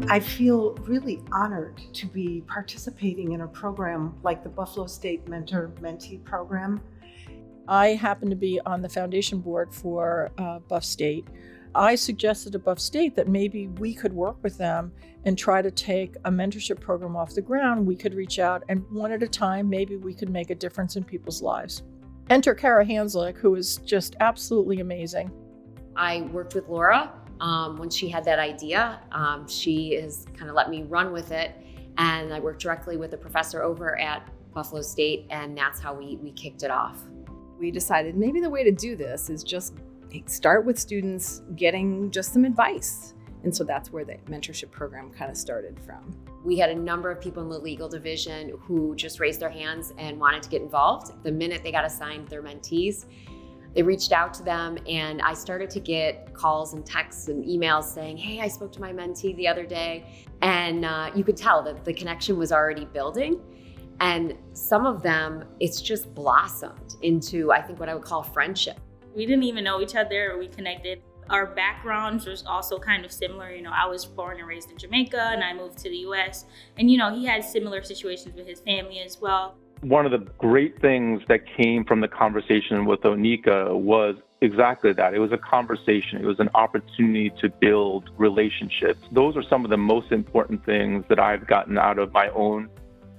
I feel really honored to be participating in a program like the Buffalo State Mentor-Mentee program. I happen to be on the foundation board for Buff State. I suggested to Buff State that maybe we could work with them and try to take a mentorship program off the ground. We could reach out and one at a time, maybe we could make a difference in people's lives. Enter Kara Handzlik, who is just absolutely amazing. I worked with Laura when she had that idea. She has kind of let me run with it, and I worked directly with a professor over at Buffalo State, and that's how we kicked it off. We decided maybe the way to do this is just start with students getting just some advice. And so that's where the mentorship program kind of started from. We had a number of people in the legal division who just raised their hands and wanted to get involved. The minute they got assigned their mentees, they reached out to them, and I started to get calls and texts and emails saying, hey, I spoke to my mentee the other day. And you could tell that the connection was already building. And some of them, it's just blossomed into, I think, what I would call friendship. We didn't even know each other. We connected. Our backgrounds was also kind of similar. I was born and raised in Jamaica, and I moved to the US. And, he had similar situations with his family as well. One of the great things that came from the conversation with Oneika was exactly that. It was a conversation. It was an opportunity to build relationships. Those are some of the most important things that I've gotten out of my own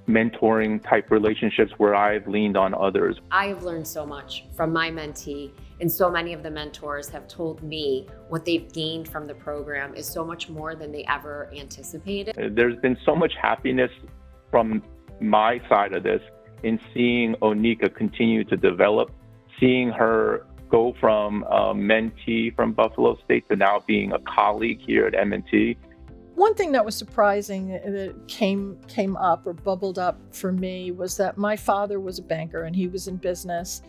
mentoring type relationships where I've leaned on others. I have learned so much from my mentee, and so many of the mentors have told me what they've gained from the program is so much more than they ever anticipated. There's been so much happiness from my side of this in seeing Oneika continue to develop, seeing her go from a mentee from Buffalo State to now being a colleague here at M&T. One thing that was surprising that came up or bubbled up for me was that my father was a banker and he was in business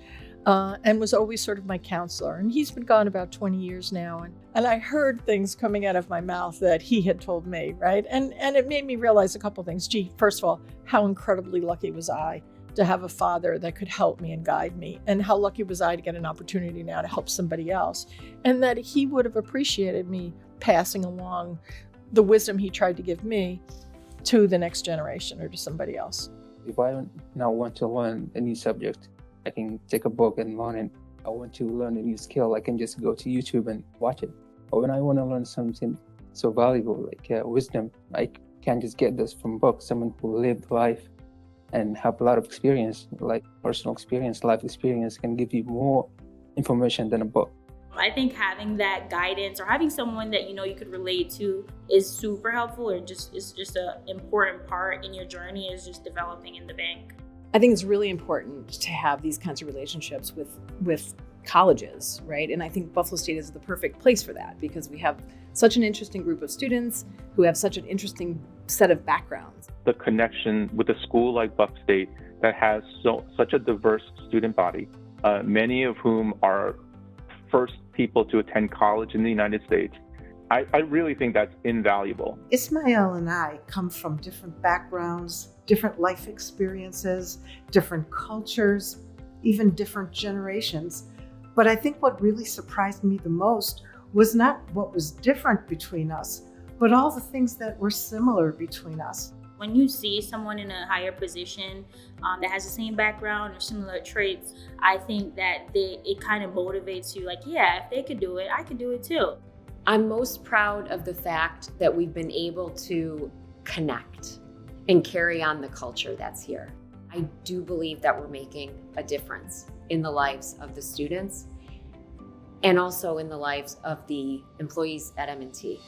and was always sort of my counselor. And he's been gone about 20 years now. And I heard things coming out of my mouth that he had told me, right? And it made me realize a couple things. Gee, first of all, how incredibly lucky was I to have a father that could help me and guide me, and how lucky was I to get an opportunity now to help somebody else, and that he would have appreciated me passing along the wisdom he tried to give me to the next generation or to somebody else. If I now want to learn a new subject, I can take a book and learn it. I want to learn a new skill, I can just go to YouTube and watch it. Or when I want to learn something so valuable like wisdom, I can't just get this from books. Someone who lived life and have a lot of experience, like personal experience, life experience, can give you more information than a book. I think having that guidance or having someone that you could relate to is super helpful, or it's just an important part in your journey is just developing in the bank. I think it's really important to have these kinds of relationships with colleges, right? And I think Buffalo State is the perfect place for that because we have such an interesting group of students who have such an interesting set of backgrounds. The connection with a school like Buff State that has such a diverse student body, many of whom are first people to attend college in the United States, I really think that's invaluable. Ismail and I come from different backgrounds, different life experiences, different cultures, even different generations. But I think what really surprised me the most was not what was different between us, but all the things that were similar between us. When you see someone in a higher position that has the same background or similar traits, I think that it kind of motivates you like, yeah, if they could do it, I could do it too. I'm most proud of the fact that we've been able to connect and carry on the culture that's here. I do believe that we're making a difference in the lives of the students and also in the lives of the employees at M&T.